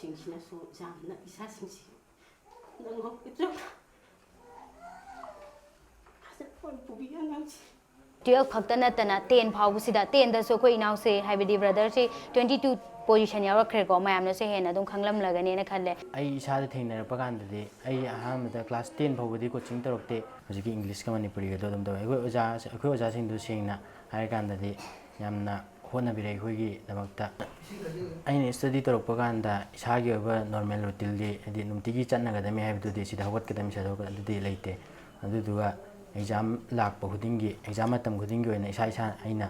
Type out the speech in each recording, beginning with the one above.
ꯁꯤꯡꯁꯤꯅꯁꯨ ꯌꯥꯝꯅ ꯏꯆꯥꯁꯤꯡꯁꯤ ꯅꯪꯍꯧꯒꯗ꯭ꯔꯥ ꯐꯖꯅ ꯄꯨꯕꯤꯌꯨ ꯑꯉꯥꯡꯁꯤ 12 खक्ता नतना 10 फाउबसिदा 10 दसो कोई इनाउसे हाइबदी ब्रदर से 22 पोजीशन यावरखरेको मयामनो से हेना दुम खंगलम लगने खल्ले आई इसाद थेंगनरप कांददि आई अहामदा क्लास 10 फाउबदी कोचिंग तरोक्ते हजिकी इंग्लिश का मणिपुरी गदो दम दो अखोय ओजा सिंदु सेंगना हाय कांददि यामना होनबिरे अखोयगी दमक्ता आइने स्टडी तरोक्प कांदा इसागी ओबा नॉर्मल रूटीनदि हदि नुमतिगी चन्नगदमे हाइबदुदि सिदा हवतकदम सदोक अदुदि लेते अदुदुगा एग्जाम लाप खुदिंगी एग्जाम मतम खुदिंगी ओइना इसा इसा आइना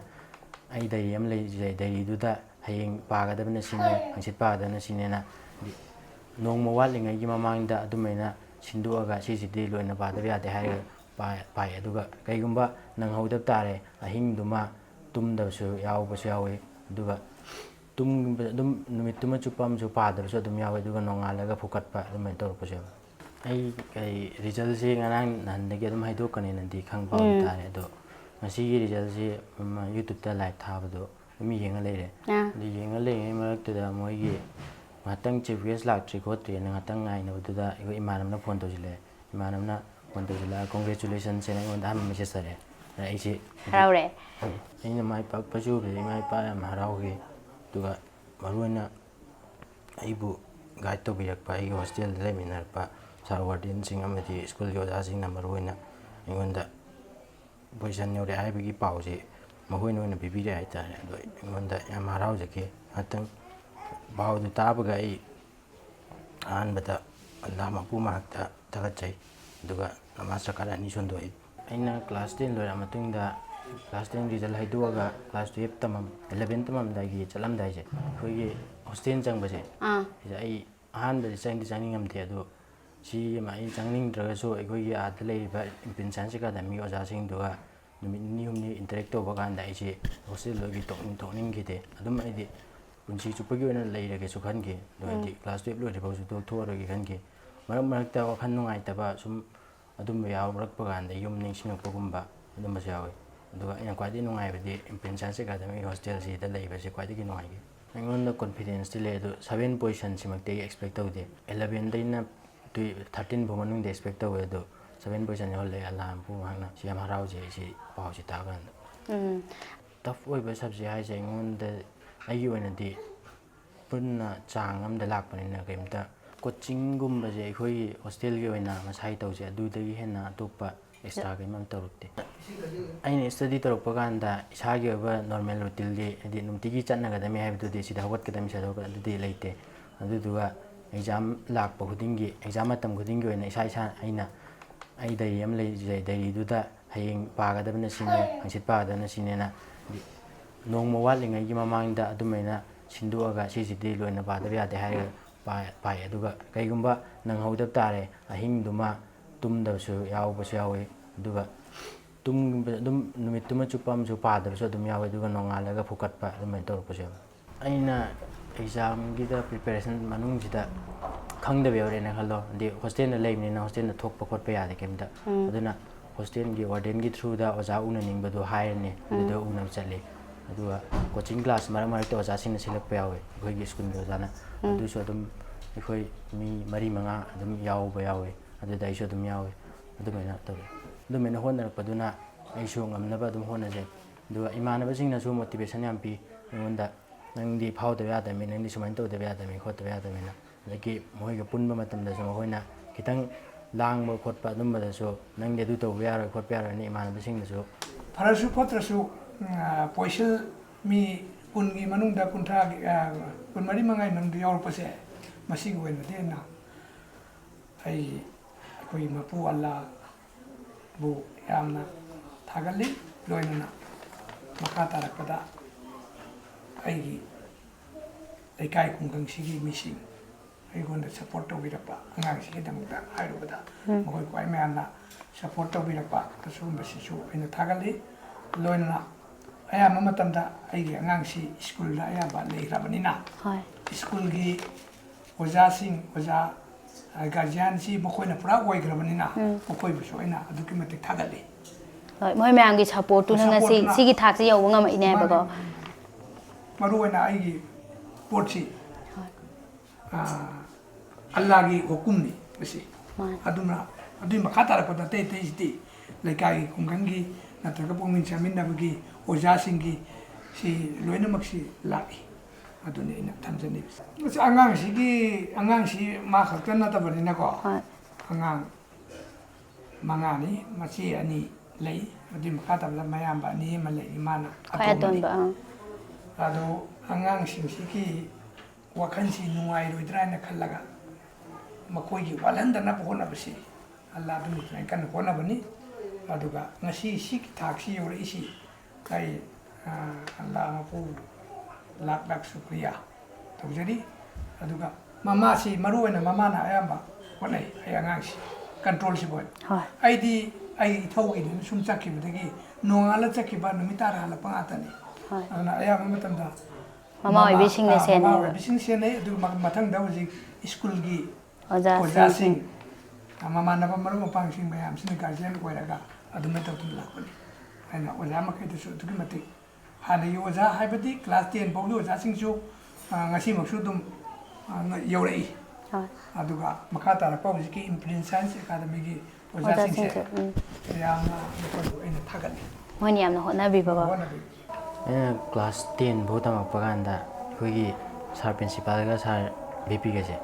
आई डायरी अम लेजे डायरीदुदा हयेंग पागदबना सिने हंसित पागदबना सिनेना नोंगम वाटलिंगैगी ममांगदा अदुमैना सिंदुअगा सिसिदि लोइना पादबा यादे हाय पाय अदुगा कैगुंबा नंगहौदब तारे अहिंगदुमा तुमदबसु यावबसु यावे अदुगा तुम दुम नुमितुमा चुपमसु पादबसु अदुम यावे अदुगा नोंगालगा फुकटपा अदुमै तोरपसु आई कई रिजल्ट से ngarang nandagi adum haidokani nandi khangpa tare ado masigi result se YouTube ta live thabado mi yenga leire di yenga lei marakta da moigi ngatang chief guest lak tri ngatang ngai na buda ego imanamna phone tojile imanamna phone tojila congratulations ena on da message sare ai si haraure aina mai pak pasu be mai pa am harauge duga maruina aibu guide to biyak pa ai hostel le minar pa सारवार्डन school की ओजा मरुना अगोंदा position you're हाइबगी पाउसे मखोइन पीबीरे हाइतारे अगोंदा याम हराउजके हतंग पाउदु ताबगा आई अहनबदा अल्लाह मपू महक्ता तगचै दुगा नमाज सकारा नि सोंदोइ अइना class 10 लोरा मतुंगदा class 10 result हाइदुगा class 12 तमम 11 तमम दागी चलम दाइजे खोइगे hostel चंगबसे आई अहनबदि चांगिंगमते अदु सी माई चांगनिंगद्रगसो अखोइगी आद लेरिबा इम्पिन साइंस एकाडेमी ओजासिंगदुगा नुमित निहुमनि इंटरेक्ट तोबा कांदा आइसे हॉस्टल लोगी तोनिंगखिदे अदुम आइदि पुंसी चुपगी ओना लेइरगेसु खनगे दोइदि क्लास 12 लोरिबासु तोथोरगे खनगे मरक मरकता वखन नुंगाइतबा सुम अदुम यावरकपा कांदा युम निंगसिंगपगुंबा अदुमसु यावे अदुगा अइना क्वाइदि नुंगाइबदि इम्पिन साइंस एकाडेमी हॉस्टल सिदा लेइबसे क्वाइदि नुंगाइगे अइंगोंदा कॉन्फिडेंस दि ले अदु 7 पोजीशन सिमक्ते एक्सपेक्ट तौदे 11 दैना 13 भो मनुंग एक्सपेक्ट तौवे अदु 7 पोजीशन होले अलाम पु हांगना सियाम हराउजे सि पाउसि तागन टफ ओइबा सब्जेक्ट हाइसे अइंगोंदा आइगी ओइनादि पुन्ना चांग अमदा लाकपनिना केमता कोचिंग गुम्बजे अखोई हॉस्टल की ओइना मसाइ तौजे अदुदगी हेना तोपा एक्स्ट्रा गेम तौरते आइने स्टडी तौरप कांदा इसागी ओबा नॉर्मल रूटीनदि हदि नुमतिगी चन्नगदमे हाइबदुदि सिदा हवतकदम सदोक अदुदि लेते अदुदुगा एग्जाम लाप खुदिंगी एग्जाम मतम खुदिंगी ओइना इसा इसा आइना आई डायरी अम लेजे डायरीदुदा हयेंग पागदबना सिने हंसित पागदबना सिनेना नोंगम वाटलिंगैगी ममांगदा अदुमैना सिंदुअगा सिसिदि लोइना पादबा यादे हाय पाय अदुगा कैगुंबा नंगहौदब तारे अहिंगदुमा तुमदबसु यावबसु यावे अदुगा तुम दुम नुमितुमा चुपमसु पादबसु अदुम यावे अदुगा नोंगालगा फुकटपा अदुमै तोरपसु अइना एग्जाम की प्रिपरेशन मनुंगसिदा खंगदबे ओरेना खल्लो दि हॉस्टल न लेबनिना हॉस्टल न थोकप खोटप यादे केमता अदुना हॉस्टल की वार्डन की थ्रू दा ओजा उना निंगबदो हायरने अदुदो उना चले अदुगा कोचिंग क्लास मरक मरक तो ओजा सिंग सिलक यावे अखोइगी स्कूल की ओजाना अदुसो अदुम अखोइ मी मरी मंगा अदुम यावबा यावे अदुदा आइसो अदुम यावे अदुमैना तौरे अदुमैना होनरपदुना आइसो ngamnaba अदुम होनजे अदुगा इमानबसिंगनासु मोटिवेशन याम पि अइंगोंदा नंदी फाउदबा यादमे नंदी सुमाइन तौदबा यादमे खोतबा यादमेना अदगी मोइगा पुनबा मतमदसु मखोइना खितंग लांगबा खोतबा अदुमबदसु नंदी अदु तौबा यारोय खोतबा यारोयनि इमानबसिंगनासु फरसु खोत्रसु पोइसल मी पुनगी मनुंगदा कुंथा कुनमरी मंगाई मंगदु यावरपसे मसिग ओइनदे ना आई कोई मपु अल्ला बु यामना थागल्ली लोइनना मखा तारकदा आईगी लेकाई खुंगंगसिगी मिसिंग अइगोंदा सपोर्ट तौबिरपा अंगांसिगिदमक्ता हाइरुबदा मखोइ क्वाइ म्यामना सपोर्ट तौबिरपा तसुंबसिसु अइना थागल्ली लोइनना अयामा मतमदा आईगी अंगांगसि स्कूलदा अयाबा लेग्राबनिना स्कूल की ओजासिंग ओजा गार्जियनसि मखोइना पुरा ओइग्राबनिना मखोइबुसु अइना अदुकि मतिक थागल्ली मोइ म्यामगी सपोर्ट तुना ngasi sigi thakse yawu ngama ine bago मरुना आई पोटी ꯑꯜꯂꯥꯒꯤ ꯍꯨꯀꯨꯝꯅꯤ ꯃꯁꯤ ꯃꯥꯅꯤ ꯑꯗꯨꯅ ꯑꯗꯨꯒꯤ ꯃꯈꯥ ꯇꯥꯔꯛꯄꯗ ꯑꯇꯩ ꯑꯇꯩꯁꯤꯗꯤ ꯂꯩꯀꯥꯏꯒꯤ ꯈꯨꯡꯒꯪꯒꯤ ꯅꯠꯇ꯭ꯔꯒ ꯄꯨꯛꯅꯤꯡ ꯆꯥꯃꯤꯟꯅꯕꯒꯤ ꯑꯣꯖꯥꯁꯤꯡꯒꯤ ꯁꯤ ꯂꯣꯏꯅꯃꯛꯁꯤ ꯂꯥꯛꯏ ꯑꯗꯨꯅꯤ ꯑꯩꯅ ꯊꯝꯖꯅꯤꯡꯉꯤꯁꯤ ꯑꯉꯥꯡꯁꯤ ꯃꯥ ꯈꯛꯇ ꯅꯠꯇꯕꯅꯤꯅꯀꯣ ꯍꯣꯏ ꯑꯉꯥꯡ ꯃꯉꯥꯅꯤ ꯃꯆꯦ ꯑꯅꯤ ꯂꯩ ꯑꯗꯨꯒꯤ ꯃꯈꯥ ꯇꯥꯕꯗ ꯃꯌꯥꯝꯕ ꯑꯅꯤ ꯑꯃ ꯂꯩ ꯃꯥꯅ ꯈ꯭ꯋꯥꯏ ꯑꯇꯣꯝꯕꯅꯤ ꯑꯇꯣꯟꯕ ꯑꯗꯣ ꯑꯉꯥꯡꯁꯤꯡꯁꯤꯒꯤ ꯋꯥꯈꯜꯁꯤ ꯅꯨꯡꯉꯥꯏꯔꯣꯏꯗ꯭ꯔꯥ ꯍꯥꯏꯅ ꯈꯜꯂꯒ ꯃꯈꯣꯏꯒꯤ ꯋꯥꯠꯍꯟꯗꯅꯕ ꯍꯣꯠꯅꯕꯁꯤ ꯑꯜꯂꯥꯗꯨꯅ ꯁꯨꯃꯥꯏꯅ ꯀꯟꯅ ꯍꯣꯠꯅꯕꯅꯤ ꯑꯗꯨꯒ ꯉꯁꯤ ꯁꯤꯒꯤ ꯊꯥꯛꯁꯤ ꯌꯧꯔꯛꯏꯁꯤ ꯑꯩ ꯑꯜꯂꯥ ꯃꯄꯨ ꯂꯥꯛ ꯂꯥꯛ ꯁꯨꯀ꯭ꯔꯤꯌꯥ ꯇꯧꯖꯔꯤ ꯑꯗꯨꯒ ꯃꯃꯥꯁꯤ ꯃꯔꯨꯑꯣꯏꯅ ꯃꯃꯥꯅ ꯑꯌꯥꯝꯕ ꯍꯣꯠꯅꯩ ꯑꯩ ꯑꯉꯥꯡꯁꯤ ꯀꯟꯇ꯭ꯔꯣꯜꯁꯤꯕꯨ ꯍꯣꯏ ꯑꯩꯗꯤ ꯑꯩ ꯏꯊꯧꯒꯤꯗꯨꯅ ꯁꯨꯝ ꯆꯠꯈꯤꯕꯗꯒꯤ ꯅꯣꯡꯉꯥꯜꯂ ꯆꯠꯈꯤꯕ ꯅꯨꯃꯤꯠ ꯇꯥꯔ ꯍꯜꯂꯛꯄ ꯉꯥꯛꯇꯅꯤ ꯍꯣꯏ ꯑꯗꯨꯅ ꯑꯌꯥꯝꯕ ꯃꯇꯝꯗ ꯃꯃꯥ ꯑꯣꯏꯕꯤꯁꯤꯡꯅ ꯃꯃꯥ ꯁꯦꯟꯅꯩꯕ ꯑꯣꯏꯕꯤꯁꯤꯡ ꯁꯦꯟꯅꯩ ꯑꯗꯨꯒ ꯃꯊꯪꯗ ꯍꯧꯖꯤꯛ ꯁ꯭ꯀꯨꯜꯒꯤ ꯑꯣꯖꯥꯁꯤꯡ ꯑꯣꯖꯥꯁꯤꯡ ꯃꯃꯥꯟꯅꯕ ꯃꯔꯨꯞ ꯃꯄꯥꯡꯁꯤꯡ ꯃꯌꯥꯝꯁꯤꯅ ꯒꯥꯔꯖꯤꯌꯟ ꯑꯣꯏꯔꯒ ꯑꯗꯨꯃꯥꯏꯅ ꯇꯧꯗꯨꯅ ꯂꯥꯛꯄꯅꯤ ꯑꯩꯅ ꯑꯣꯖꯥ ꯃꯈꯩꯗꯁꯨ ꯑꯗꯨꯛꯀꯤ ꯃꯇꯤꯛ ꯍꯥꯟꯅꯒꯤ ꯑꯣꯖꯥ ꯍꯥꯏꯕꯗꯤ ꯀ꯭ꯂꯥꯁ 10 ꯐꯥꯎꯒꯤ ꯑꯣꯖꯥꯁꯤꯡꯁꯨ ꯉꯁꯤꯃꯛꯁꯨ ꯑꯗꯨꯝ ꯌꯧꯔꯛꯏ ꯍꯣꯏ ꯑꯗꯨꯒ ꯃꯈꯥ ꯇꯥꯔꯛꯄ ꯍꯧꯖꯤꯛꯀꯤ ꯏꯝꯄ꯭ꯔꯤꯟ ꯁꯥꯏꯟꯁ ꯑꯦꯀꯥꯗꯃꯤꯒꯤ ꯑꯣꯖꯥꯁꯤꯡꯁꯦ ꯑꯣꯖꯥꯁꯤꯡꯁꯨ ꯌꯥꯝꯅ ꯃꯈꯣꯏꯕꯨ ꯑꯩꯅ ꯊꯥꯒꯠꯂꯤ ꯃꯣꯏꯅ ꯌꯥꯝꯅ ꯍꯣꯠꯅꯕꯤꯕꯀꯣ ꯍꯣꯠꯅꯕꯤ ꯑꯩꯅ ꯀ꯭ꯂꯥꯁ 10 ꯐꯥꯎ ꯇꯝꯃꯛꯄ ꯀꯥꯟꯗ ꯑꯩꯈꯣꯏꯒꯤ ꯁꯥꯔ ꯄ꯭ꯔꯤꯟꯁꯤꯄꯥꯜꯒ ꯁꯥꯔ ꯚꯤꯄꯤꯒꯁꯦ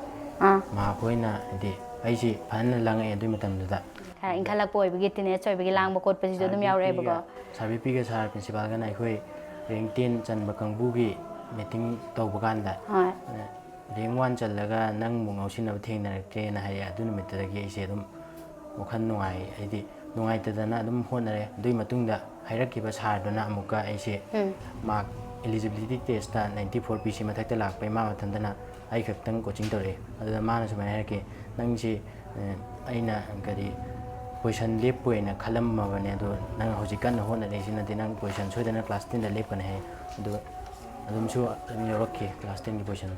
ꯃꯍꯥꯛꯈꯣꯏꯅ ꯍꯥꯏꯗꯤ ꯑꯩꯁꯤ ꯐꯖꯅ ꯂꯪꯉꯛꯑꯦ ꯑꯗꯨꯒꯤ ꯃꯇꯝꯗꯨꯗ ꯈꯔ ꯏꯟꯈꯠꯂꯛꯄ ꯑꯣꯏꯕꯒꯤ ꯇꯤꯅꯦꯖ ꯑꯣꯏꯕꯒꯤ ꯂꯥꯡꯕ ꯈꯣꯠꯄꯁꯤꯁꯨ ꯑꯗꯨꯝ ꯌꯥꯎꯔꯛꯑꯦꯕꯀꯣ ꯁꯥꯔ ꯚꯤꯄꯤꯒ ꯁꯥꯔ ꯄ꯭ꯔꯤꯟꯁꯤꯄꯥꯜꯒꯅ ꯑꯩꯈꯣꯏ ꯔꯦꯡ 10 ꯆꯟꯕ ꯀꯥꯡꯕꯨꯒꯤ ꯃꯤꯇꯤꯡ ꯇꯧꯕ ꯀꯥꯟꯗ ꯍꯣꯏ ꯔꯦꯡ 1 ꯆꯜꯂꯒ ꯅꯪꯕꯨ ꯉꯥꯎꯁꯤꯟꯅꯕ ꯊꯦꯡꯅꯔꯛꯇ꯭ꯔꯦꯅ ꯍꯥꯏꯔꯛꯑꯦ ꯑꯗꯨ ꯅꯨꯃꯤꯠꯇꯨꯗꯒꯤ ꯑꯩꯁꯦ ꯑꯗꯨꯝ ꯋꯥꯈꯜ ꯅꯨꯡꯉꯥꯏ ꯍꯥꯏꯗꯤ ꯅꯨꯡꯉꯥꯏꯇꯗꯅ ꯑꯗꯨꯝ ꯍꯣꯠꯅꯔꯦ ꯑꯗꯨꯒꯤ ꯃꯇꯨꯡꯗ ꯍꯥꯏꯔꯛꯈꯤꯕ ꯁꯥꯔꯗꯨꯅ ꯑꯃꯨꯛꯀ ꯑꯩꯁꯦ ꯃꯥꯔꯛ ꯏꯂꯤꯖꯤꯕꯤꯂꯤꯇꯤ ꯇꯦꯁꯇ 94 ꯄꯤꯁꯤ ꯃꯊꯛꯇ ꯂꯥꯛꯄꯩ ꯃꯥ ꯃꯊꯟꯇꯅ ꯑꯩ ꯈꯛꯇꯪ ꯀꯣꯆꯤꯡ ꯇꯧꯔꯛꯑꯦ ꯑꯗꯨꯗ ꯃꯥꯅ ꯁꯨꯃꯥꯏꯅ ꯍꯥꯏꯔꯛꯀꯦ ꯅꯪꯁꯤ ꯑꯩꯅ ꯀꯔꯤ ꯄꯣꯖꯤꯁꯟ ꯂꯦꯞꯄꯣꯏꯅ ꯈꯜꯂꯝꯃꯕꯅꯦ ꯑꯗꯣ ꯅꯪ ꯍꯧꯖꯤꯛ ꯀꯟꯅ ꯍꯣꯠꯅꯔꯛꯏꯁꯤꯅꯗꯤ ꯅꯪ ꯄꯣꯖꯤꯁꯟ ꯁꯣꯏꯗꯅ ꯀ꯭ꯂꯥꯁ 10ꯗ ꯂꯦꯞꯀꯅꯤ ꯍꯥꯏ ꯑꯗꯨꯒ ꯑꯗꯨꯝꯁꯨ ꯑꯗꯨꯝ ꯌꯧꯔꯛꯈꯤ ꯀ꯭ꯂꯥꯁ 10ꯒꯤ ꯄꯣꯖꯤꯁꯟ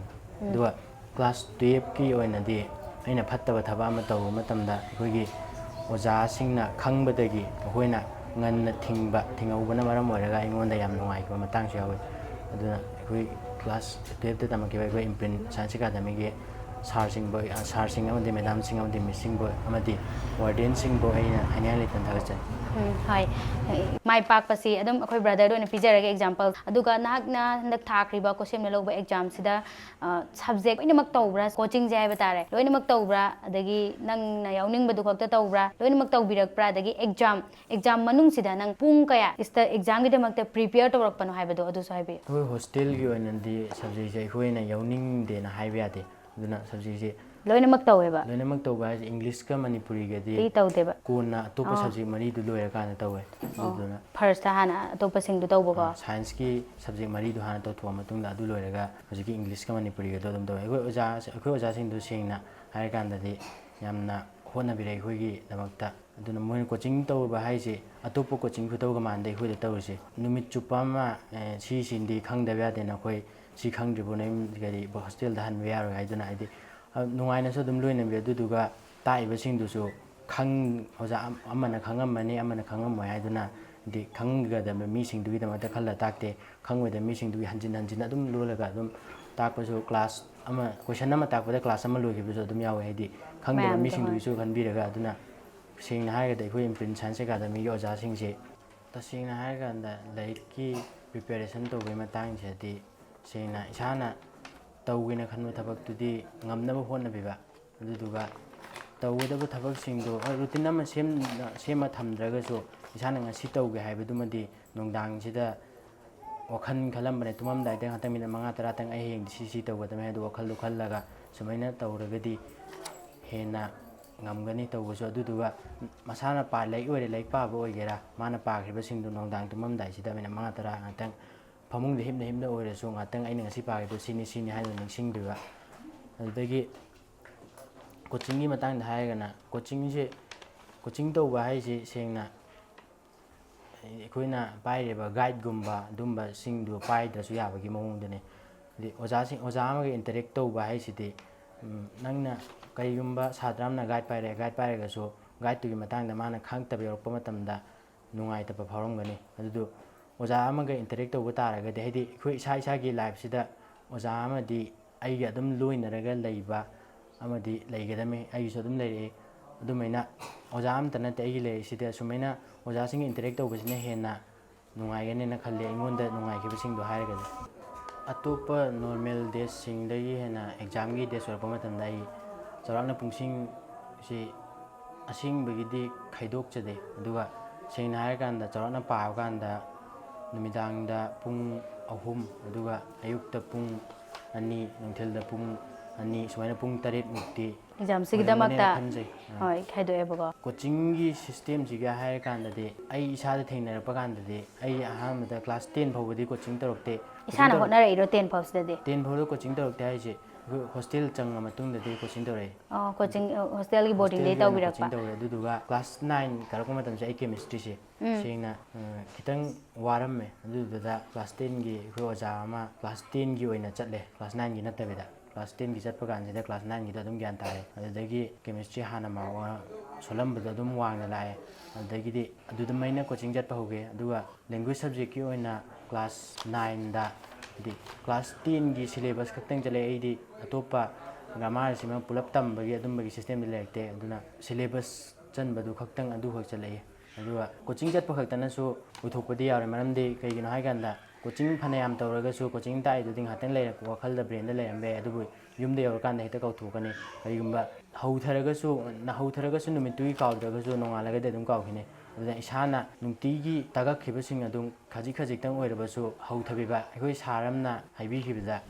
ꯑꯗꯨꯒ ꯀ꯭ꯂꯥꯁ 12ꯀꯤ ꯑꯣꯏꯅꯗꯤ ꯑꯩꯅ ꯐꯠꯇꯕ ꯊꯕꯛ ꯑꯃ ꯇꯧꯕ ꯃꯇꯝꯗ ꯑꯩꯈꯣꯏꯒꯤ ꯑꯣꯖꯥꯁꯤꯡꯅ ꯈꯪꯕꯗꯒꯤ ꯃꯈꯣꯏꯅ ꯉꯟꯅ ꯊꯤꯡꯍꯧꯕꯅ ꯃꯔꯝ ꯑꯣꯏꯔꯒ ꯑꯩꯉꯣꯟꯗ ꯌꯥꯝ ꯅꯨꯡꯉꯥꯏꯈꯤꯕ ꯃꯇꯥꯡꯁꯨ ꯌꯥꯎꯋꯤ ꯑꯗꯨꯅ ꯑꯩꯈꯣꯏ ꯀ꯭ꯂꯥꯁ 12ꯗ ꯇꯝꯃꯛꯈꯤꯕ ꯑꯩꯈꯣꯏ ꯏꯝꯄ꯭ꯔꯤꯟ ꯁꯥꯏꯟꯁ ꯑꯦꯀꯥꯗꯃꯤꯒꯤ ꯁꯥꯔꯁꯤꯡ ꯑꯃꯗꯤ ꯃꯦꯗꯥꯝꯁꯤꯡ ꯑꯃꯗꯤ ꯃꯤꯁꯁꯤꯡꯕꯨ ꯑꯃꯗꯤ ꯋꯥꯔꯗꯦꯟꯁꯤꯡꯕꯨ ꯑꯩꯅ ꯍꯥꯏꯅꯤꯡꯉꯥꯏ ꯂꯩꯇꯅ ꯊꯥꯒꯠꯆꯔꯤ ꯍꯣꯏ ꯃꯥꯏ ꯄꯥꯛꯄꯁꯤ ꯑꯗꯨꯝ ꯑꯩꯈꯣꯏ ꯕ꯭ꯔꯗꯔꯗ ꯑꯣꯏꯅ ꯄꯤꯖꯔꯒꯦ ꯑꯦꯛꯖꯥꯝꯄꯜ ꯑꯗꯨꯒ ꯅꯍꯥꯛꯅ ꯍꯟꯗꯛ ꯊꯥꯈ꯭ꯔꯤꯕ ꯀꯣꯁꯦꯝꯅ ꯂꯧꯕ ꯑꯦꯛꯖꯥꯝꯁꯤꯗ ꯁꯕꯖꯦꯛ ꯂꯣꯏꯅꯃꯛ ꯇꯧꯕ꯭ꯔꯥ ꯀꯣꯆꯤꯡꯁꯦ ꯍꯥꯏꯕ ꯇꯥꯔꯦ ꯂꯣꯏꯅꯃꯛ ꯇꯧꯕ꯭ꯔꯥ ꯑꯗꯒꯤ ꯅꯪꯅ ꯌꯥꯎꯅꯤꯡꯕꯗꯨ ꯈꯛꯇ ꯇꯧꯕ꯭ꯔꯥ ꯂꯣꯏꯅꯃꯛ ꯇꯧꯕꯤꯔꯛꯄ꯭ꯔꯥ ꯑꯗꯒꯤ ꯑꯦꯛꯖꯥꯝ ꯃꯅꯨꯡꯁꯤꯗ ꯅꯪ ꯄꯨꯡ ꯀꯌꯥ ꯑꯦꯛꯖꯥꯝꯒꯤꯗꯃꯛꯇ ꯄ꯭ꯔꯤꯄꯦꯌꯔ ꯇꯧꯔꯛꯄꯅꯣ ꯍꯥꯏꯕꯗꯣ ꯑꯗꯨꯁꯨ ꯍꯥꯏꯕꯤꯌꯨ ꯑꯩꯈꯣꯏ ꯍꯣꯁꯇꯦꯜꯒꯤ ꯑꯣꯏꯅꯗꯤ ꯁꯕꯖꯦꯛꯁꯦ ꯑꯩꯈꯣꯏꯅ ꯌꯥꯎꯅꯤꯡꯗꯦꯅ ꯍꯥꯏꯕ ꯌꯥꯗꯦ ꯑꯗꯨꯅ ꯁꯕꯖꯦꯛꯁꯦ ꯂꯣꯏꯅꯃꯛ ꯇꯧꯋꯦꯕ ꯂꯣꯏꯅꯃꯛ ꯇꯧꯕ ꯍꯥꯏꯁꯦ ꯏꯪꯂꯤꯁꯀ ꯃꯅꯤꯄꯨꯔꯤꯒꯗꯤ ꯇꯧꯗꯦꯕ ꯀꯣꯟꯅ ꯑꯇꯣꯞꯄ ꯁꯕꯖꯦꯛ ꯃꯔꯤꯗꯨ ꯂꯣꯏꯔꯀꯥꯟꯗ ꯇꯧꯋꯦ ꯑꯗꯨꯗꯨꯅ ꯐꯥꯔꯁꯇ ꯍꯥꯟꯅ ꯑꯇꯣꯞꯄꯁꯤꯡꯗꯨ ꯇꯧꯕꯀꯣ ꯁꯥꯏꯟꯁꯀꯤ ꯁꯕꯖꯦꯛ ꯃꯔꯤꯗꯨ ꯍꯥꯟꯅ ꯇꯧꯊꯣꯛꯑ ꯃꯇꯨꯡꯗ ꯑꯗꯨ ꯂꯣꯏꯔꯒ ꯍꯧꯖꯤꯛꯀꯤ ꯏꯪꯂꯤꯁꯀ ꯃꯅꯤꯄꯨꯔꯤꯒꯗꯣ ꯑꯗꯨꯝ ꯇꯧꯋꯦ ꯑꯩꯈꯣꯏ ꯑꯣꯖꯥꯁꯤꯡꯗꯨ ꯁꯦꯡꯅ ꯍꯥꯏꯔꯀꯥꯟꯗꯗꯤ ꯌꯥꯝꯅ ꯍꯣꯠꯅꯕꯤꯔꯦ ꯑꯩꯈꯣꯏꯒꯤꯗꯃꯛꯇ ꯑꯗꯨꯅ ꯃꯣꯏꯅ ꯀꯣꯆꯤꯡ ꯇꯧꯕ ꯍꯥꯏꯁꯦ ꯑꯇꯣꯞꯄ ꯀꯣꯆꯤꯡ ꯈꯨꯇꯧꯒ ꯃꯥꯟꯗꯦ ꯑꯩꯈꯣꯏꯗ ꯇꯧꯔꯤꯁꯦ ꯅꯨꯃꯤꯠ ꯆꯨꯞꯄ ꯑꯃ ꯁꯤꯁꯤꯡꯗꯤ ꯈꯪꯗꯕ ꯌꯥꯗꯦꯅ ꯑꯩꯈꯣꯏ ꯁꯤ ꯈꯪꯗ꯭ꯔꯤꯕ ꯅꯪ ꯀꯔꯤ ꯍꯣꯁꯇꯦꯜꯗ ꯍꯟꯕ ꯌꯥꯔꯣꯏ ꯍꯥꯏꯗꯨꯅ ꯍꯥꯏꯗꯤ ꯅꯨꯡꯉꯥꯏꯅꯁꯨ ꯑꯗꯨꯝ ꯂꯣꯏꯅꯕꯤ ꯑꯗꯨꯗꯨꯒ ꯇꯥꯛꯏꯕꯁꯤꯡꯗꯨꯁꯨ ꯑꯣꯖꯥ ꯑꯃꯅ ꯈꯪꯉꯝꯃꯅꯤ ꯑꯃꯅ ꯈꯪꯉꯝꯃꯣꯏ ꯍꯥꯏꯗꯨꯅ ꯍꯥꯏꯗꯤ ꯈꯪꯒꯗꯕ ꯃꯤꯁꯤꯡꯗꯨꯒꯤꯗꯃꯛꯇ ꯈꯜꯂ ꯇꯥꯛꯇꯦ ꯈꯪꯉꯣꯏꯗꯕ ꯃꯤꯁꯤꯡꯗꯨꯒꯤ ꯍꯟꯖꯤꯟ ꯍꯟꯖꯤꯟ ꯑꯗꯨꯝ ꯂꯣꯜꯂꯒ ꯑꯗꯨꯝ ꯇꯥꯛꯄꯁꯨ ꯀ꯭ꯂꯥꯁ ꯑꯃ ꯀꯣꯏꯁꯟ ꯑꯃ ꯇꯥꯛꯄꯗ ꯀ꯭ꯂꯥꯁ ꯑꯃ ꯂꯣꯏꯈꯤꯕꯁꯨ ꯑꯗꯨꯝ ꯌꯥꯎꯋꯦ ꯍꯥꯏꯗꯤ ꯈꯪꯗꯕ ꯃꯌꯥꯝꯗꯣ ꯍꯣꯏ ꯃꯤꯁꯤꯡꯗꯨꯒꯤꯁꯨ ꯈꯟꯕꯤꯔꯒ ꯑꯗꯨꯅ ꯁꯦꯡꯅ ꯍꯥꯏꯔꯒꯗꯤ ꯑꯩꯈꯣꯏ ꯏꯝꯄ꯭ꯔꯤꯟ ꯁꯥꯏꯟꯁ ꯑꯦꯀꯥꯗꯃꯤꯒꯤ ꯑꯣꯖꯥꯁꯤꯡꯁꯦ ꯇꯁꯦꯡꯅ ꯍꯥꯏꯔꯀꯥꯟꯗ ꯂꯥꯏꯔꯤꯛꯀꯤ ꯄ꯭ꯔꯤꯄꯦꯔꯦꯁꯟ ꯇꯧꯕꯒꯤ ꯃꯇꯥꯡꯁꯤꯗꯤ ꯁꯦꯡꯅ ꯏꯁꯥꯅ ꯇꯧꯒꯦꯅ ꯈꯟꯕ ꯊꯕꯛꯇꯨꯗꯤ ꯉꯝꯅꯕ ꯍꯣꯠꯅꯕꯤꯕ ꯑꯗꯨꯗꯨꯒ ꯇꯧꯒꯗꯕ ꯊꯕꯛꯁꯤꯡꯗꯣ ꯔꯨꯇꯤꯟ ꯑꯃ ꯁꯦꯝꯃ ꯊꯝꯗ꯭ꯔꯒꯁꯨ ꯏꯁꯥꯅ ꯉꯁꯤ ꯇꯧꯒꯦ ꯍꯥꯏꯕꯗꯨꯃꯗꯤ ꯅꯨꯡꯗꯥꯡꯁꯤꯗ ꯋꯥꯈꯜ ꯈꯜꯂꯝꯕꯅꯦ ꯇꯨꯝꯃꯝꯗꯥꯏꯗ ꯉꯥꯛꯇꯪ ꯃꯤꯅꯤꯠ 5-10 ꯑꯩ ꯍꯌꯦꯡꯗꯤ ꯁꯤ ꯇꯧꯒꯗꯕꯅꯦ ꯍꯥꯏꯗꯣ ꯋꯥꯈꯜꯗꯣ ꯈꯜꯂꯒ ꯁꯨꯃꯥꯏꯅ ꯇꯧꯔꯒꯗꯤ ꯍꯦꯟꯅ ꯉꯝꯒꯅꯤ ꯇꯧꯕꯁꯨ ꯑꯗꯨꯗꯨꯒ ꯃꯁꯥꯅ ꯂꯥꯏꯔꯤꯛ ꯄꯥꯕ ꯑꯣꯏꯒꯦꯔꯥ ꯃꯥꯅ ꯄꯥꯈ꯭ꯔꯤꯕꯁꯤꯡꯗꯨ ꯅꯨꯡꯗꯥꯡ ꯇꯨꯝꯃꯝꯗꯥꯏꯁꯤꯗ ꯃꯤꯅꯤꯠ 5-10 ꯉꯥꯛꯇꯪ ꯐꯃꯨꯡꯗ ꯍꯤꯞꯅ ꯑꯣꯏꯔꯁꯨ ꯉꯥꯛꯇꯪ ꯑꯩꯅ ꯉꯁꯤ ꯄꯥꯈꯤꯕꯗꯣ ꯁꯤꯅꯤ ꯍꯥꯏꯗꯨꯅ ꯅꯤꯡꯁꯤꯡꯕꯤꯕ ꯑꯗꯨꯗꯒꯤ ꯀꯣꯆꯤꯡꯒꯤ ꯃꯇꯥꯡꯗ ꯍꯥꯏꯔꯒꯅ ꯀꯣꯆꯤꯡ ꯇꯧꯕ ꯍꯥꯏꯁꯤ ꯁꯦꯡꯅ ꯑꯩꯈꯣꯏꯅ ꯄꯥꯏꯔꯤꯕ ꯒꯥꯏꯗꯒꯨꯝꯕ ꯑꯗꯨꯝꯕꯁꯤꯡꯗꯨ ꯄꯥꯏꯗ꯭ꯔꯁꯨ ꯌꯥꯕꯒꯤ ꯃꯑꯣꯡꯗꯅꯤ ꯍꯥꯏꯗꯤ ꯑꯣꯖꯥ ꯑꯃꯒ ꯏꯟꯇꯔꯦꯛ ꯇꯧꯕ ꯍꯥꯏꯁꯤꯗꯤ ꯅꯪꯅ ꯀꯔꯤꯒꯨꯝꯕ ꯁꯥꯇ꯭ꯔ ꯑꯃꯅ ꯒꯥꯏꯗ ꯄꯥꯏꯔꯒꯁꯨ ꯒꯥꯏꯗꯇꯨꯒꯤ ꯃꯇꯥꯡꯗ ꯃꯥꯅ ꯈꯪꯉꯛꯇꯕ ꯌꯧꯔꯛꯄ ꯃꯇꯝꯗ ꯅꯨꯡꯉꯥꯏꯇꯕ ꯐꯥꯎꯔꯝꯒꯅꯤ ꯑꯗꯨꯗꯨ ꯑꯣꯖꯥ ꯑꯃꯒ ꯏꯟꯇꯔꯦꯛ ꯇꯧꯕ ꯇꯥꯔꯒꯗꯤ ꯍꯥꯏꯗꯤ ꯑꯩꯈꯣꯏ ꯏꯁꯥꯒꯤ ꯂꯥꯏꯐꯁꯤꯗ ꯑꯣꯖꯥ ꯑꯃꯗꯤ ꯑꯩꯒ ꯑꯗꯨꯝ ꯂꯣꯏꯅꯔꯒ ꯂꯩꯕ ꯑꯃꯗꯤ ꯂꯩꯒꯗꯝꯃꯤ ꯑꯩꯒꯤꯁꯨ ꯑꯗꯨꯝ ꯂꯩꯔꯛꯏ ꯑꯗꯨꯃꯥꯏꯅ ꯑꯣꯖꯥ ꯑꯃꯇ ꯅꯠꯇꯦ ꯑꯩꯒꯤ ꯂꯩꯔꯤꯁꯤꯗ ꯁꯨꯃꯥꯏꯅ ꯑꯣꯖꯥꯁꯤꯡꯒ ꯏꯟꯇꯔꯦꯛ ꯇꯧꯕꯁꯤꯅ ꯍꯦꯟꯅ ꯅꯨꯡꯉꯥꯏꯒꯅꯦꯅ ꯈꯜꯂꯤ ꯑꯩꯉꯣꯟꯗ ꯅꯨꯡꯉꯥꯏꯈꯤꯕꯁꯤꯡꯗꯣ ꯍꯥꯏꯔꯒꯗꯤ ꯑꯇꯣꯞꯄ ꯅꯣꯔꯃꯦꯜ ꯗꯦꯖꯁꯤꯡꯗꯒꯤ ꯍꯦꯟꯅ ꯑꯦꯛꯖꯥꯝꯒꯤ ꯗꯦꯖ ꯑꯣꯏꯔꯛꯄ ꯃꯇꯝꯗ ꯑꯩ ꯆꯥꯎꯔꯥꯛꯅ ꯄꯨꯡꯁꯤꯡꯁꯤ ꯑꯁꯦꯡꯕꯒꯤꯗꯤ ꯈꯥꯏꯗꯣꯛꯆꯗꯦ ꯑꯗꯨꯒ ꯁꯦꯡꯅ ꯍꯥꯏꯔꯀꯥꯟꯗ ꯆꯥꯎꯔꯥꯛꯅ ꯄꯥꯕ ꯀꯥꯟꯗ ꯅꯨꯃꯤꯗꯥꯡꯗ ꯄꯨꯡ 3 ꯑꯗꯨꯒ ꯑꯌꯨꯛꯇ ꯄꯨꯡ 2 ꯅꯨꯡꯊꯤꯜꯗ ꯄꯨꯡ 2 ꯁꯨꯃꯥꯏꯅ ꯄꯨꯡ 8 ꯃꯨꯛꯇꯤ ꯑꯦꯛꯖꯥꯝꯁꯤꯒꯤꯗꯃꯛꯇ ꯍꯣꯏ ꯈꯥꯏꯗꯣꯛꯑꯦꯕꯀꯣ ꯀꯣꯆꯤꯡꯒꯤ ꯁꯤꯁꯇꯦꯝꯁꯤꯒ ꯍꯥꯏꯔ ꯀꯥꯟꯗꯗꯤ ꯑꯩ ꯏꯁꯥꯗ ꯊꯦꯡꯅꯔꯛꯄ ꯀꯥꯟꯗꯗꯤ ꯑꯩ ꯑꯍꯥꯟꯕꯗ ꯀ꯭ꯂꯥꯁ 10 ꯐꯥꯎꯕꯗꯤ ꯀꯣꯆꯤꯡ ꯇꯧꯔꯛꯇꯦ ꯏꯁꯥꯅ ꯍꯣꯠꯅꯔꯛꯏꯔꯣ 10 ꯐꯥꯎꯁꯤꯗꯗꯤ 10 ꯐꯥꯎꯗ ꯀꯣꯆꯤꯡ ꯇꯧꯔꯛꯇꯦ ꯍꯥꯏꯁꯦ ꯑꯩꯈꯣꯏ ꯍꯣꯁꯇꯦꯜ ꯆꯪꯉ ꯃꯇꯨꯡꯗꯗꯤ ꯀꯣꯆꯤꯡ ꯇꯧꯔꯛꯑꯦ ꯀꯣꯆꯤꯡ ꯍꯣꯁꯇꯦꯜꯒꯤ ꯕꯣꯔꯗꯤꯡꯗꯩ ꯍꯣꯁꯇꯦꯜꯒꯤ ꯑꯣꯏꯅ ꯇꯧꯕꯤꯔꯛꯄ ꯀꯣꯆꯤꯡ ꯇꯧꯔꯦ ꯑꯗꯨꯗꯨꯒ ꯀ꯭ꯂꯥꯁ 9 ꯀꯥꯔꯛꯄ ꯃꯇꯝꯁꯦ ꯑꯩ ꯀꯦꯃꯤꯁꯇ꯭ꯔꯤꯁꯦ ꯁꯦꯡꯅ ꯈꯤꯇꯪ ꯋꯥꯔꯝꯃꯦ ꯑꯗꯨꯗꯨꯗ ꯀ꯭ꯂꯥꯁ 10ꯒꯤ ꯑꯩꯈꯣꯏ ꯑꯣꯖꯥ ꯑꯃ ꯀ꯭ꯂꯥꯁ 10ꯒꯤ ꯑꯣꯏꯅ ꯆꯠꯂꯦ ꯀ꯭ꯂꯥꯁ 9ꯒꯤ ꯅꯠꯇꯕꯤꯗ ꯀ꯭ꯂꯥꯁ 10ꯒꯤ ꯆꯠꯄ ꯀꯥꯟꯁꯤꯗ ꯀ꯭ꯂꯥꯁ 9ꯒꯤꯗ ꯑꯗꯨꯝ ꯒ꯭ꯌꯥꯟ ꯇꯥꯔꯦ ꯑꯗꯨꯗꯒꯤ ꯀꯦꯃꯤꯁꯇ꯭ꯔꯤ ꯍꯥꯟꯅ ꯁꯣꯜꯂꯝꯕꯗꯣ ꯑꯗꯨꯝ ꯋꯥꯡꯅ ꯂꯥꯛꯑꯦ ꯑꯗꯨꯗꯒꯤꯗꯤ ꯑꯗꯨꯃꯥꯏꯅ ꯀꯣꯆꯤꯡ ꯆꯠꯄ ꯍꯧꯒꯦ ꯑꯗꯨꯒ ꯂꯦꯡꯒ꯭ꯋꯦꯖ ꯁꯕꯖꯦꯛꯀꯤ ꯑꯣꯏꯅ ꯀ꯭ꯂꯥꯁ 9ꯗ ꯍꯥꯏꯗꯤ ꯀ꯭ꯂꯥꯁ 10ꯒꯤ ꯁꯤꯂꯦꯕꯁ ꯈꯛꯇꯪ ꯆꯠꯂꯦ ꯑꯩꯗꯤ ꯑꯇꯣꯞꯄ ꯒ꯭ꯔꯥꯃꯥꯔꯁꯤꯃ ꯄꯨꯂꯞ ꯇꯝꯕꯒꯤ ꯑꯗꯨꯝꯕꯒꯤ ꯁꯤꯁꯇꯦꯝꯗꯤ ꯂꯩꯔꯛꯇꯦ ꯑꯗꯨꯅ ꯁꯤꯂꯦꯕꯁ ꯆꯟꯕꯗꯨ ꯈꯛꯇꯪ ꯑꯗꯨꯈꯛ ꯆꯠꯂꯛꯏ ꯑꯗꯨꯒ ꯀꯣꯆꯤꯡ ꯆꯠꯄ ꯈꯛꯇꯅꯁꯨ ꯑꯣꯏꯊꯣꯛꯄꯗꯤ ꯌꯥꯎꯔꯦ ꯃꯔꯝꯗꯤ ꯀꯩꯒꯤꯅꯣ ꯍꯥꯏꯀꯥꯟꯗ ꯀꯣꯆꯤꯡ ꯐꯅꯌꯥꯝ ꯇꯧꯔꯒꯁꯨ ꯀꯣꯆꯤꯡ ꯇꯥꯛꯏꯗꯨꯗꯤ ꯉꯥꯏꯍꯥꯛꯇꯪ ꯂꯩꯔꯛꯄ ꯋꯥꯈꯜꯗ ꯕ꯭ꯔꯦꯟꯗ ꯂꯩꯔꯝꯕ ꯌꯥꯏ ꯑꯗꯨꯕꯨ ꯌꯨꯝꯗ ꯌꯧꯔꯀꯥꯟꯗ ꯍꯦꯛꯇ ꯀꯥꯎꯊꯣꯛꯀꯅꯤ ꯀꯔꯤꯒꯨꯝꯕ ꯍꯧꯊꯔꯒꯁꯨ ꯅꯨꯃꯤꯠꯇꯨꯒꯤ ꯀꯥꯎꯗ꯭ꯔꯒꯁꯨ ꯅꯣꯡꯉꯥꯜꯂꯒꯗꯤ ꯑꯗꯨꯝ ꯀꯥꯎꯈꯤꯅꯤ ꯑꯗꯨꯅ ꯏꯁꯥꯅ ꯅꯨꯡꯇꯤꯒꯤ ꯇꯥꯛꯂꯛꯈꯤꯕꯁꯤꯡ ꯑꯗꯨꯝ ꯈꯖꯤꯛꯇꯪ ꯑꯣꯏꯔꯕꯁꯨ ꯍꯧꯊꯕꯤꯕ ꯑꯩꯈꯣই ꯁꯥꯔ ꯑꯃꯅ ꯍꯥꯏꯕꯤꯈꯤꯕꯗ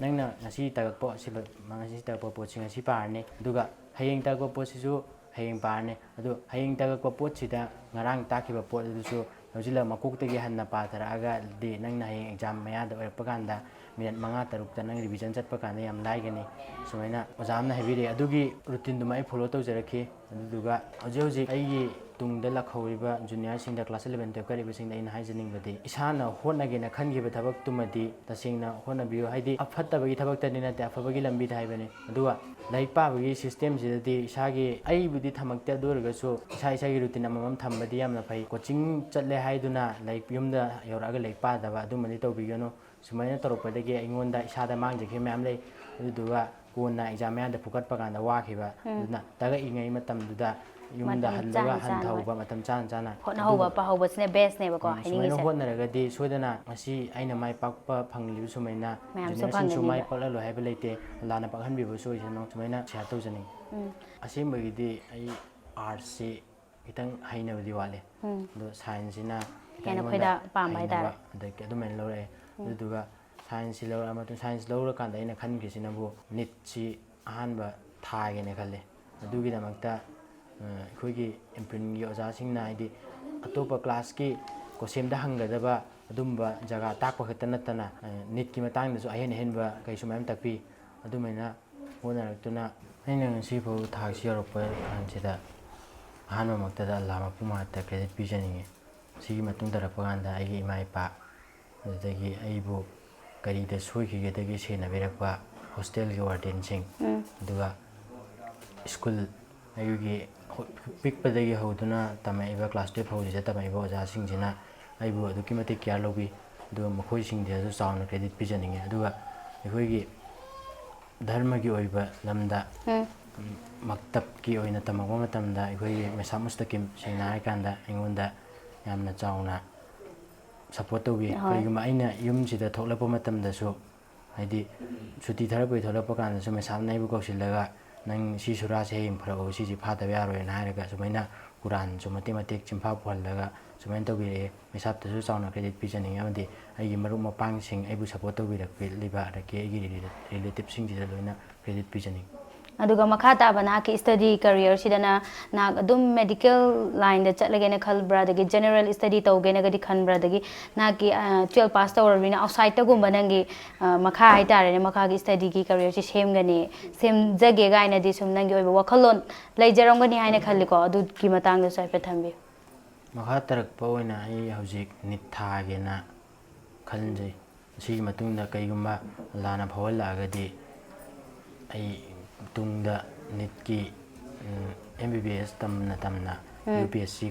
ꯅꯪꯅ ꯉꯁꯤ ꯇꯥꯛꯂꯛꯄ ꯄꯣꯠꯁꯤ ꯉꯁꯤ ꯄꯥꯔꯅꯤ ꯑꯗꯨꯒ ꯍꯌꯦꯡ ꯇꯥꯛꯂꯛꯄ ꯄꯣꯠꯁꯤꯁꯨ ꯍꯌꯦꯡ ꯄꯥꯔꯅꯤ ꯑꯗꯨ ꯍꯌꯦꯡ ꯇꯥꯛꯂꯛꯄ ꯄꯣꯠꯁꯤꯗ ꯉꯔꯥꯡ ꯇꯥꯛꯈꯤꯕ ꯄꯣꯠ ꯑꯗꯨꯁꯨ ꯍꯧꯖꯤꯛ ꯃꯀꯣꯛꯇꯒꯤ ꯍꯟꯅ ꯄꯥꯊꯔꯛꯑꯒꯗꯤ ꯅꯪꯅ ꯍꯌꯦꯡ ꯑꯦꯛꯖꯥꯝ ꯃꯌꯥꯗ ꯑꯣꯏꯔꯛꯄ ꯀꯥꯟꯗ ꯃꯤꯅꯠ 5-6ꯇ ꯅꯪ ꯔꯤꯚꯤꯖꯟ ꯆꯠꯄ ꯀꯥꯟꯗ ꯌꯥꯝ ꯂꯥꯏꯒꯅꯤ ꯁꯨꯃꯥꯏꯅ ꯑꯣꯖꯥ ꯑꯃꯅ ꯍꯥꯏꯕꯤꯔꯛꯑꯦ ꯑꯗꯨꯒꯤ ꯔꯨꯇꯤꯟꯗꯨꯃ ꯑꯩ ꯐꯣꯂꯣ ꯇꯧꯖꯔꯛꯈꯤ ꯑꯗꯨꯗꯨꯒ ꯍꯧꯖꯤꯛ ꯑꯩꯒꯤ ꯇꯨꯡꯗ ꯂꯥꯛꯍꯧꯔꯤꯕ ꯖꯨꯅꯤꯌꯔꯁꯤꯡꯗ ꯀ꯭ꯂꯥꯁ 11 12 ꯀꯥꯔꯤꯕꯁꯤꯡꯗ ꯑꯩꯅ ꯍꯥꯏꯖꯅꯤꯡꯕꯗꯤ ꯏꯁꯥꯅ ꯍꯣꯠꯅꯒꯦꯅ ꯈꯟꯈꯤꯕ ꯊꯕꯛꯇꯨꯃꯗꯤ ꯇꯁꯦꯡꯅ ꯍꯣꯠꯅꯕꯤꯌꯨ ꯍꯥꯏꯗꯤ ꯐꯠꯇꯕꯒꯤ ꯊꯕꯛꯇꯗꯤ ꯅꯠꯇꯦ ꯑꯐꯕꯒꯤ ꯂꯝꯕꯤꯗ ꯍꯥꯏꯕꯅꯤ ꯑꯗꯨꯒ ꯂꯥꯏꯔꯤꯛ ꯄꯥꯕꯒꯤ ꯁꯤꯁꯇꯦꯝꯁꯤꯗꯗꯤ ꯏꯁꯥꯒꯤ ꯑꯩꯕꯨꯗꯤ ꯊꯝꯃꯛꯇꯦ ꯑꯗꯨ ꯑꯣꯏꯔꯒꯁꯨ ꯏꯁꯥꯒꯤ ꯔꯨꯇꯤꯟ ꯑꯃꯃꯝ ꯊꯝꯕꯗꯤ ꯌꯥꯝꯅ ꯐꯩ ꯀꯣꯆꯤꯡ ꯆꯠꯂꯦ ꯍꯥꯏꯗꯨꯅ ꯂꯥꯏꯔꯤꯛ ꯌꯨꯝꯗ ꯌꯧꯔꯛꯑꯒ ꯂꯥꯏꯔꯤꯛ ꯄꯥꯗꯕ ꯑꯗꯨꯃꯗꯤ ꯇꯧꯕꯤꯒꯅꯨ ꯁꯨꯃꯥꯏꯅ ꯇꯧꯔꯛꯄꯗꯒꯤ ꯑꯩꯉꯣꯟꯗ ꯏꯁꯥꯗ ꯃꯥꯡꯖꯈꯤꯕ ꯃꯌꯥꯝ ꯂꯩ ꯑꯗꯨꯗꯨꯒ ꯀꯣꯟꯅ ꯑꯦꯛꯖꯥꯝ ꯃꯌꯥꯗ ꯐꯨꯀꯠꯄ ꯀꯥꯟꯗ ꯋꯥꯈꯤꯕ ꯑꯗꯨꯅ ꯇꯥꯛꯂꯛꯏꯉꯩ ꯃꯇꯝꯗꯨꯗ ꯌꯨꯝꯗ ꯍꯜꯂꯒ ꯍꯟꯊꯍꯧꯕ ꯃꯇꯝ ꯆꯥꯅ ꯍꯣꯠꯅꯍꯧꯕ ꯄꯥꯍꯧꯕꯁꯤꯅ ꯕꯦꯁꯅꯦꯕꯀꯣ ꯁꯨꯃꯥꯏꯅ ꯍꯥꯏꯅꯤꯡꯉꯤꯁꯦ ꯍꯣꯠꯅꯔꯒꯗꯤ ꯁꯣꯏꯗꯅ ꯉꯁꯤ ꯑꯩꯅ ꯃꯥꯏ ꯄꯥꯛꯄ ꯐꯪꯂꯤꯕ ꯁꯨꯃꯥꯏꯅ ꯃꯌꯥꯝꯁꯨ ꯖꯨꯅꯤꯌꯔꯁꯤꯡꯁꯨ ꯃꯥꯏ ꯐꯪꯒꯅꯤꯕ ꯄꯥꯛꯍꯜꯂꯣꯏ ꯍꯥꯏꯕ ꯂꯩꯇꯦ ꯂꯥꯟꯅ ꯄꯥꯛꯍꯟꯕꯤꯕꯁꯨ ꯑꯣꯏꯁꯅꯨ ꯁꯨꯃꯥꯏꯅ ꯁꯤꯌꯔ ꯇꯧꯖꯅꯤꯡꯉꯤ ꯑꯁꯦꯡꯕꯒꯤꯗꯤ ꯑꯩ ꯑꯥꯔꯠꯁꯁꯤ ꯈꯤꯇꯪ ꯍꯩꯅꯕꯗꯤ ꯋꯥꯠꯂꯦ ꯑꯗꯣ ꯁꯥꯏꯟꯁꯁꯤꯅ ꯈꯤꯇꯪ ꯍꯦꯟꯅ ꯑꯩꯉꯣꯟꯗ ꯑꯩꯈꯣꯏꯗ ꯄꯥꯝꯕ ꯍꯩꯅꯕ ꯍꯥꯏꯇꯥꯔꯦ ꯑꯗꯒꯤ ꯑꯗꯨꯃꯥꯏꯅ ꯂꯧꯔꯛꯑꯦ ꯑꯗꯨꯗꯨꯒ ꯁꯥꯏꯟꯁꯁꯤ ꯂꯧꯔꯛꯑ ꯃꯇꯨꯡ ꯁꯥꯏꯟꯁ ꯂꯧꯔꯀꯥꯟꯗ ꯑꯩꯅ ꯈꯟꯈ꯭ꯔꯤꯁꯤꯅꯕꯨ ꯅꯤꯠꯁꯤ ꯑꯍꯥꯟꯕ ꯊꯥꯒꯦꯅ ꯈꯜꯂꯦ ꯑꯗꯨꯒꯤꯗꯃꯛꯇ ꯑꯩꯈꯣꯏꯒꯤ ꯏꯝꯄ꯭ꯔꯤꯟꯒꯤ ꯑꯣꯖꯥꯁꯤꯡꯅ ꯍꯥꯏꯗꯤ ꯑꯇꯣꯞꯄ ꯀ꯭ꯂꯥꯁꯀꯤ ꯀꯣꯁꯦꯝꯗ ꯍꯪꯒꯗꯕ ꯑꯗꯨꯝꯕ ꯖꯒꯥ ꯇꯥꯛꯄ ꯈꯛꯇ ꯅꯠꯇꯅ ꯅꯤꯠꯀꯤ ꯃꯇꯥꯡꯗꯁꯨ ꯑꯍꯦꯟꯕ ꯀꯩꯁꯨ ꯃꯌꯥꯝ ꯇꯥꯛꯄꯤ ꯑꯗꯨꯃꯥꯏꯅ ꯍꯣꯠꯅꯔꯛꯇꯨꯅ ꯑꯩꯅ ꯉꯁꯤꯐꯥꯎ ꯊꯥꯛꯁꯤ ꯌꯧꯔꯛꯄ ꯀꯥꯟꯁꯤꯗ ꯑꯍꯥꯟꯕꯃꯛꯇꯗ ꯑꯜꯂꯥ ꯃꯄꯨ ꯃꯍꯥꯠꯇ ꯀ꯭ꯔꯦꯗꯤꯠ ꯄꯤꯖꯅꯤꯡꯉꯤ ꯁꯤꯒꯤ ꯃꯇꯨꯡ ꯇꯥꯔꯛꯄ ꯀꯥꯟꯗ ꯑꯩꯒꯤ ꯏꯃꯥ ꯏꯄꯥ ꯑꯗꯨꯗꯒꯤ ꯑꯩꯕꯨ ꯀꯔꯤꯗ ꯁꯣꯏꯈꯤꯒꯦꯗꯒꯤ ꯁꯦꯟꯅꯕꯤꯔꯛꯄ ꯍꯣꯁꯇꯦꯜꯒꯤ ꯋꯥꯔꯗꯦꯟꯁꯤꯡ ꯑꯗꯨꯒ ꯁ꯭ꯀꯨꯜ ꯑꯩꯒꯤ ꯄꯤꯛꯄꯗꯒꯤ ꯍꯧꯗꯨꯅ ꯇꯝꯃꯛꯏꯕ ꯀ꯭ꯂꯥꯁ 12 ꯐꯥꯎꯁꯤꯗ ꯇꯝꯃꯛꯏꯕ ꯑꯣꯖꯥꯁꯤꯡꯁꯤꯅ ꯑꯩꯕꯨ ꯑꯗꯨꯛꯀꯤ ꯃꯇꯤꯛ ꯀꯤꯌꯔ ꯂꯧꯕꯤ ꯑꯗꯨꯒ ꯃꯈꯣꯏꯁꯤꯡꯁꯤꯗꯁꯨ ꯆꯥꯎꯅ ꯀ꯭ꯔꯦꯗꯤꯠ ꯄꯤꯖꯅꯤꯡꯉꯤ ꯑꯗꯨꯒ ꯑꯩꯈꯣꯏꯒꯤ ꯙꯔꯃꯒꯤ ꯑꯣꯏꯕ ꯂꯝꯗ ꯃꯛꯇꯞꯀꯤ ꯑꯣꯏꯅ ꯇꯝꯃꯛꯄ ꯃꯇꯝꯗ ꯑꯩꯈꯣꯏꯒꯤ ꯃꯦꯁꯥ ꯃꯨꯁꯇꯀꯤꯝ ꯁꯦꯡꯅ ꯍꯥꯏꯔꯀꯥꯟꯗ ꯑꯩꯉꯣꯟꯗ ꯌꯥꯝꯅ ꯆꯥꯎꯅ ꯁꯞꯄꯣꯔꯠ ꯇꯧꯕꯤ ꯀꯔꯤꯒꯨꯝꯕ ꯑꯩꯅ ꯌꯨꯝꯁꯤꯗ ꯊꯣꯛꯂꯛꯄ ꯃꯇꯝꯗꯁꯨ ꯍꯥꯏꯗꯤ ꯁꯨꯇꯤ ꯊꯥꯔꯛꯄꯒꯤ ꯊꯣꯛꯂꯛꯄ ꯀꯥꯟꯗꯁꯨ ꯃꯦꯁꯥꯝꯅ ꯑꯩꯕꯨ ꯀꯧꯁꯤꯜꯂꯒ ꯅꯪ ꯁꯤ ꯁꯨꯔꯥꯁꯦ ꯍꯌꯦꯡ ꯐꯔꯛꯑꯣ ꯁꯤꯁꯤ ꯐꯥꯗꯕ ꯌꯥꯔꯣꯏꯅ ꯍꯥꯏꯔꯒ ꯁꯨꯃꯥꯏꯅ ꯀꯨꯔꯥꯟꯁꯨ ꯃꯇꯦꯛ ꯆꯤꯟꯐꯥ ꯄꯨꯍꯜꯂꯒ ꯁꯨꯃꯥꯏꯅ ꯇꯧꯕꯤꯔꯛꯑꯦ ꯃꯦꯁꯥꯞꯇꯁꯨ ꯆꯥꯎꯅ ꯀ꯭ꯔꯦꯗꯤꯠ ꯄꯤꯖꯅꯤꯡꯉꯤ ꯑꯃꯗꯤ ꯑꯩꯒꯤ ꯃꯔꯨꯞ ꯃꯄꯥꯡꯁꯤꯡ ꯑꯩꯕꯨ ꯁꯞꯄꯣꯔꯠ ꯇꯧꯕꯤꯔꯛꯂꯤꯕ ꯑꯗꯒꯤ ꯑꯩꯒꯤ ꯔꯤꯂꯦꯇꯤꯞꯁꯤꯡꯁꯤꯗ ꯂꯣꯏꯅ ꯀ꯭ꯔꯦꯗꯤꯠ ꯄꯤꯖꯅꯤꯡꯉꯤ ꯑꯗꯨꯒ ꯃꯈꯥ ꯇꯥꯕ ꯅꯍꯥꯛꯀꯤ ꯁ꯭ꯇꯗꯤ ꯀꯔꯤꯌꯔꯁꯤꯗꯅ ꯅꯍꯥꯛ ꯑꯗꯨꯝ ꯃꯦꯗꯤꯀꯦꯜ ꯂꯥꯏꯟꯗ ꯆꯠꯂꯒꯦꯅ ꯈꯟꯕ꯭ꯔꯥ ꯑꯗꯒꯤ ꯖꯦꯅꯔꯦꯜ ꯁ꯭ꯇꯗꯤ ꯇꯧꯒꯦꯅꯒꯗꯤ ꯈꯟꯕ꯭ꯔꯥ ꯑꯗꯒꯤ ꯅꯍꯥꯛꯀꯤ 12 ꯄꯥꯁ ꯇꯧꯔꯕꯅꯤꯅ ꯑꯥꯎꯠꯁꯥꯏꯗꯇꯒꯨꯝꯕ ꯅꯪꯒꯤ ꯃꯈꯥ ꯍꯥꯏꯇꯥꯔꯦꯅꯦ ꯃꯈꯥꯒꯤ ꯁ꯭ꯇꯗꯤꯒꯤ ꯀꯔꯤꯌꯔꯁꯤ ꯁꯦꯝꯖꯒꯦ ꯀꯥꯏꯅꯗꯤ ꯁꯨꯝ ꯅꯪꯒꯤ ꯑꯣꯏꯕ ꯋꯥꯈꯜꯂꯣꯟ ꯂꯩꯖꯔꯝꯒꯅꯤ ꯍꯥꯏꯅ ꯈꯜꯂꯤꯀꯣ ꯑꯗꯨꯒꯤ ꯃꯇꯥꯡꯗꯁꯨ ꯍꯥꯏꯐꯦꯠ ꯊꯝꯕꯤꯌꯨ ꯃꯈꯥ ꯇꯥꯔꯛꯄ ꯑꯣꯏꯅ ꯑꯩ ꯍꯧꯖꯤꯛ ꯅꯤꯠ ꯊꯥꯒꯦꯅ ꯈꯟꯖꯩ ꯑꯁꯤꯒꯤ ꯃꯇꯨꯡꯗ ꯀꯩꯒꯨꯝꯕ ꯂꯥꯟꯅ ꯐꯥꯎꯍꯜꯂꯛꯑꯒꯗꯤ ꯑꯩ ꯇꯨꯡꯗ ꯅꯤꯠꯀꯤ MBBS ꯇꯝꯅ ꯇꯝꯅ UPSC